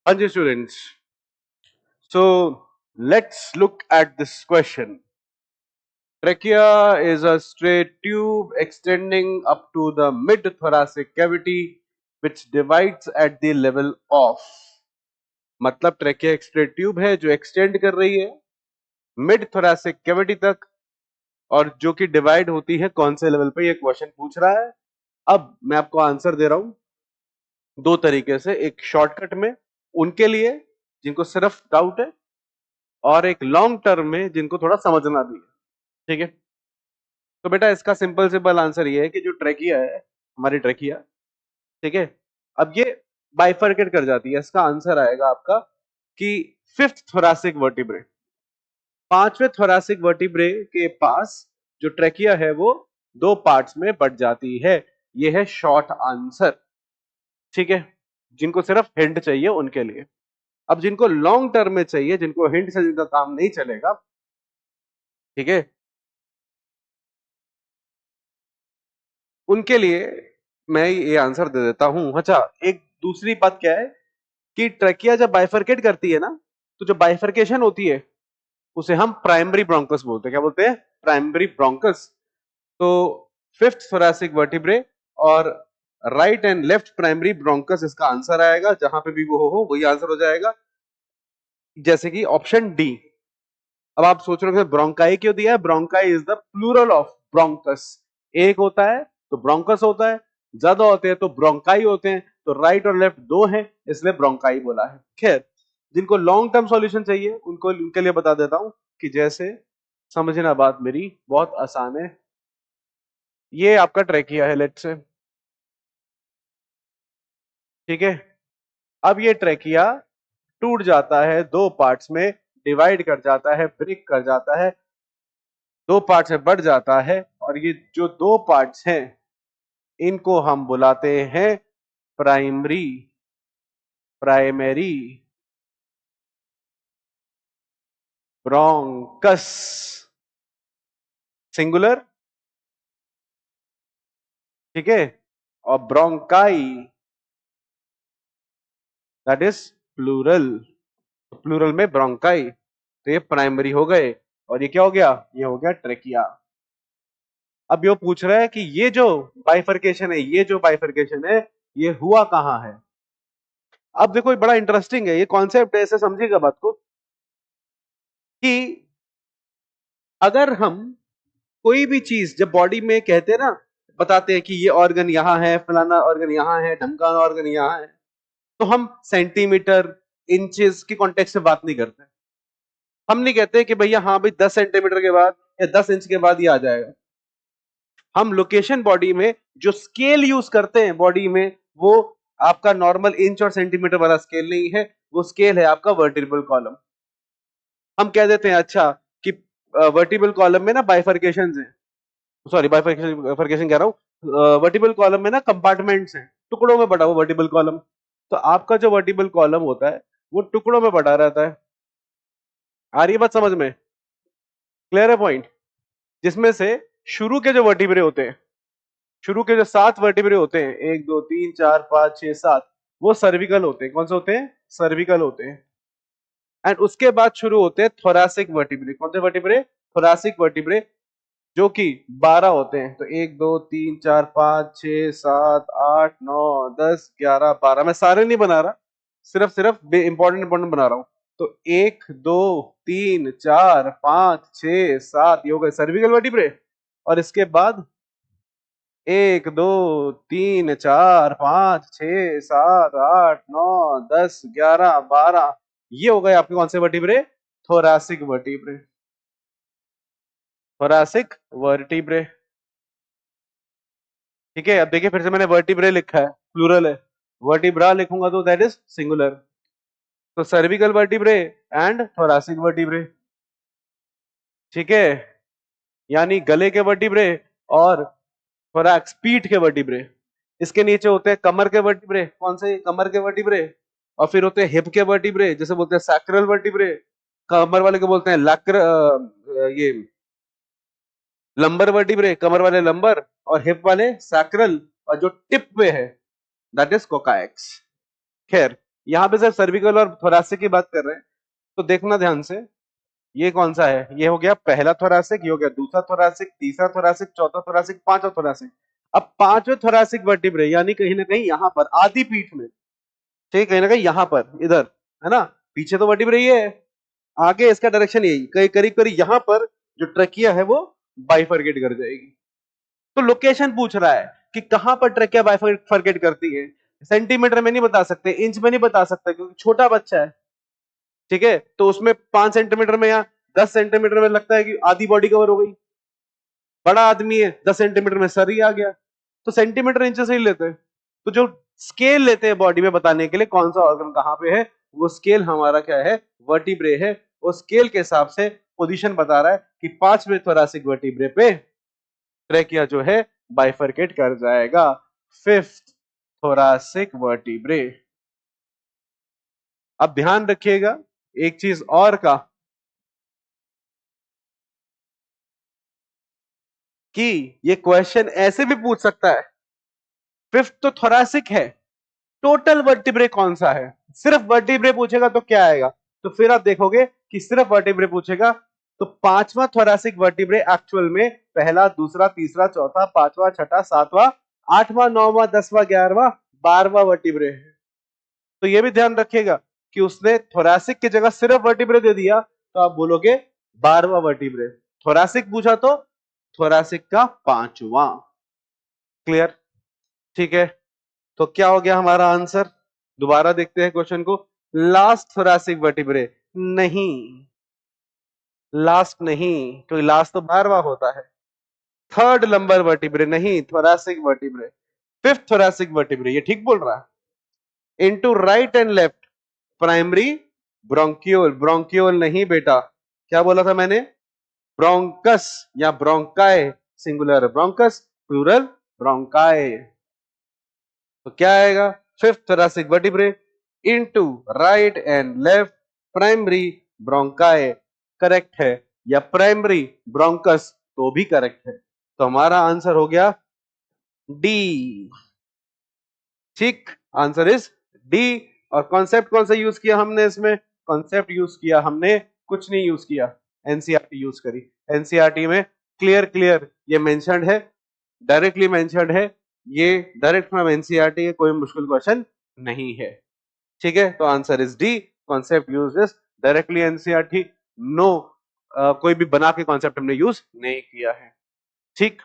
हाँ जी students, so let's look at this question. Trachea is a straight tube extending up to the mid thoracic cavity which divides at the level of, मतलब trachea एक straight tube है जो extend कर रही है mid thoracic cavity तक और जो कि डिवाइड होती है कौन से लेवल पे, ये क्वेश्चन पूछ रहा है। अब मैं आपको आंसर दे रहा हूं दो तरीके से, एक शॉर्टकट में उनके लिए जिनको सिर्फ डाउट है और एक लॉन्ग टर्म में जिनको थोड़ा समझना भी है। ठीक है, तो बेटा इसका सिंपल सिंपल आंसर ये है कि जो ट्रेकिया है हमारी ट्रेकिया, ठीक है, अब ये बाइफरकेट कर जाती है। इसका आंसर आएगा आपका कि फिफ्थ थोरासिक वर्टिब्रे, पांचवें थोरासिक वर्टिब्रे के पास जो ट्रेकिया है वो दो पार्ट्स में बट जाती है। ये है शॉर्ट आंसर। ठीक है, जिनको सिर्फ हिंट चाहिए उनके लिए। अब जिनको लॉन्ग टर्म में चाहिए, जिनको हिंट से जिनका काम नहीं चलेगा, ठीक है, उनके लिए मैं ये आंसर दे देता हूं। अच्छा, एक दूसरी बात क्या है कि ट्रकिया जब बाइफरकेट करती है ना, तो जो बाइफरकेशन होती है उसे हम प्राइमरी ब्रोंकस बोलते हैं। क्या बोलते हैं? Primary bronchus. तो फिफ्थ थोरैसिक वर्टिब्रे और right and left primary bronchus इसका आंसर आएगा। जहां पे भी वो हो वही आंसर हो जाएगा, जैसे कि ऑप्शन डी। अब आप सोच रहे हो ब्रोंकाई क्यों दिया है? Bronchi is the plural of bronchus. एक होता है तो ब्रोंकस होता है, ज्यादा होते हैं तो ब्रोंकाई होते हैं। तो राइट और लेफ्ट दो हैं, इसलिए ब्रोंकाई बोला है। खैर, जिनको लॉन्ग टर्म सॉल्यूशन चाहिए उनको, उनके लिए बता देता हूं कि जैसे, समझना बात मेरी बहुत आसान है। ये आपका ट्रैकिया है लेट्स से, ठीक है। अब ये ट्रैकिया टूट जाता है दो पार्ट्स में, डिवाइड कर जाता है, ब्रेक कर जाता है, दो पार्ट्स में बढ़ जाता है। और ये जो दो पार्ट्स हैं इनको हम बुलाते हैं प्राइमरी प्राइमरी ब्रोंकस, सिंगुलर, ठीक है, और bronchi that is plural. Plural में ब्रोंकाई, तो ये प्राइमरी हो गए और ये क्या हो गया? ये हो गया ट्रेकिया। अब ये पूछ रहा है कि ये जो बाइफरकेशन है, ये जो बाइफरकेशन है ये हुआ कहां है? अब देखो, बड़ा इंटरेस्टिंग है ये कॉन्सेप्ट, ऐसे समझिएगा बात को कि अगर हम कोई भी चीज जब बॉडी में कहते हैं ना, बताते हैं कि ये ऑर्गन यहां है, फलाना ऑर्गन यहां है, ढमकाना ऑर्गन यहां है, तो हम सेंटीमीटर इंचेस की कॉन्टेक्स्ट में बात नहीं करते। हम नहीं कहते कि भैया हाँ भाई 10 सेंटीमीटर के बाद या 10 इंच के बाद ये आ जाएगा। हम लोकेशन बॉडी में जो स्केल यूज करते हैं बॉडी में, वो आपका नॉर्मल इंच और सेंटीमीटर वाला स्केल नहीं है, वो स्केल है आपका वर्टिब्रल कॉलम। हम कह देते हैं अच्छा कि वर्टिब्रल कॉलम में ना बाइफरकेशंस हैं, सॉरी बाइफरकेशन कह रहा हूँ, वर्टिब्रल कॉलम में ना कंपार्टमेंट्स हैं, टुकड़ों में बटा हुआ वर्टिब्रल कॉलम। तो आपका जो वर्टिब्रल कॉलम होता है वो टुकड़ों में बटा रहता है। आ रही है बात समझ में? क्लियर है पॉइंट? जिसमें से शुरू के जो वर्टिब्रे होते हैं, शुरू के जो 7 वर्टिब्रे होते हैं, 1 2 3 4 5 6 7, वो सर्विकल होते हैं। कौन से होते हैं? सर्विकल होते हैं। एंड उसके बाद शुरू होते हैं थोरासिक वर्टिब्रे। कौन से वर्टिब्रे? थोरासिक वर्टिब्रे, जो कि 12 होते हैं। तो 1 2 3 4 5 6 7 8 9 10 11 12, मैं सारे नहीं बना रहा, सिर्फ सिर्फ इंपॉर्टेंट इंपॉर्टेंट बना रहा हूं। तो 1 2 3 4 5 6 7 ये हो गए सर्विकल वर्टिब्रे। और इसके बाद 1 2 3 4 5 6 7 8 9 10 11 12, ये हो गए आपके कौन से vertebrae? Thoracic vertebrae. Thoracic vertebrae, ठीक है। अब देखिए फिर से मैंने वर्टिब्रे लिखा है, प्लूरल है। वर्टिब्रा लिखूंगा तो दैट इज सिंगुलर। तो cervical vertebrae and thoracic vertebrae, ठीक है, यानी गले के वर्टिब्रे और थोरैक्स पीठ के वर्टिब्रे। इसके नीचे होते हैं कमर के वर्टिब्रे। कौन से? कमर के वर्टिब्रे। और फिर होते हैं हिप के वर्टिब्रे, जैसे बोलते हैं सैक्रल वर्टिब्रे। कमर वाले को बोलते हैं ये लंबर वर्टिब्रे, कमर वाले लंबर, और हिप वाले सैक्रल, और जो टिप पे है दैट इज कोकाएक्स। खैर, यहाँ पे सिर्फ सर्विकल और थोरासिक की बात कर रहे हैं, तो देखना ध्यान से, ये कौन सा है, ये हो गया पहला थोरासिक, ये हो गया दूसरा थोरासिक, तीसरा थोरासिक, चौथा थोरासिक, पांचवा थोरासिक। अब पांचवें थोरासिक वर्टिब्रे यानी कहीं ना कहीं यहाँ पर आधी पीठ में, ठीक है, कहीं ना कहीं यहाँ पर इधर, है ना, पीछे तो वर्टिब्रे ही है, आगे इसका डायरेक्शन यही, कहीं करीब करीब यहाँ पर जो ट्रकिया है वो बाइफरकेट कर जाएगी। तो लोकेशन पूछ रहा है कि कहां पर ट्रकिया बाइफरकेट करती है, सेंटीमीटर में नहीं बता सकते, इंच में नहीं बता सकते क्योंकि छोटा बच्चा है, ठीक है, तो उसमें 5 सेंटीमीटर में या 10 सेंटीमीटर में लगता है कि आधी बॉडी कवर हो गई, बड़ा आदमी है 10 सेंटीमीटर में सर ही आ गया, तो सेंटीमीटर इंच से ही लेते हैं। तो जो स्केल लेते हैं बॉडी में बताने के लिए कौन सा ऑर्गन कहां पे है, वो स्केल हमारा क्या है, वर्टिब्रे है। वो स्केल के हिसाब से पोजीशन बता रहा है कि पांचवें थोरासिक वर्टिब्रे पे ट्रैकिया जो है बाइफरकेट कर जाएगा, फिफ्थ थोरासिक वर्टिब्रे। अब ध्यान रखिएगा एक चीज और का, कि ये क्वेश्चन ऐसे भी पूछ सकता है, फिफ्थ तो थोरासिक है, टोटल वर्टिब्रे कौन सा है, सिर्फ वर्टिब्रे पूछेगा तो क्या आएगा, तो फिर आप देखोगे कि सिर्फ वर्टिब्रे पूछेगा तो पांचवा थोरासिक वर्टिब्रे एक्चुअल में पहला, दूसरा, तीसरा, चौथा, पांचवा, छठा, सातवां, आठवां, नौवां, 10वां, 11वां, 12वां वर्टिब्रे है। तो ये भी ध्यान रखिएगा कि उसने थोरासिक की जगह सिर्फ वर्टिब्रे दे दिया तो आप बोलोगे 12वां वर्टिब्रे, थोरासिक पूछा तो थोरासिक का पांचवा। क्लियर, ठीक है, तो क्या हो गया हमारा आंसर, दोबारा देखते हैं क्वेश्चन को, लास्ट थोरासिक वर्टिब्रे नहीं, लास्ट नहीं, क्योंकि लास्ट तो 12वां होता है, थर्ड लंबर वर्टिब्रे नहीं, thoracic vertebrae, fifth thoracic vertebrae, ये ठीक बोल रहा है। Into right and left primary bronchiole, bronchiole नहीं बेटा, क्या बोला था मैंने, ब्रोंकस या bronchi, singular bronchus, plural bronchi. तो क्या आएगा, fifth thoracic vertebrae into right and left primary bronchi, correct है, या प्राइमरी ब्रोंकस तो भी करेक्ट है। तो हमारा आंसर हो गया डी, ठीक, आंसर इज डी। और कॉन्सेप्ट कौन सा यूज किया हमने इसमें, कॉन्सेप्ट यूज किया हमने, कुछ नहीं यूज किया, एनसीईआरटी यूज करी। एनसीईआरटी में क्लियर क्लियर ये मेंशन्ड है, डायरेक्टली मेंशन्ड है, ये डायरेक्ट फ्रॉम एनसीईआरटी है, कोई मुश्किल क्वेश्चन नहीं है, ठीक है। तो answer is D, concept use is directly NCERT, no कोई भी बना के कॉन्सेप्ट हमने यूज नहीं किया है, ठीक।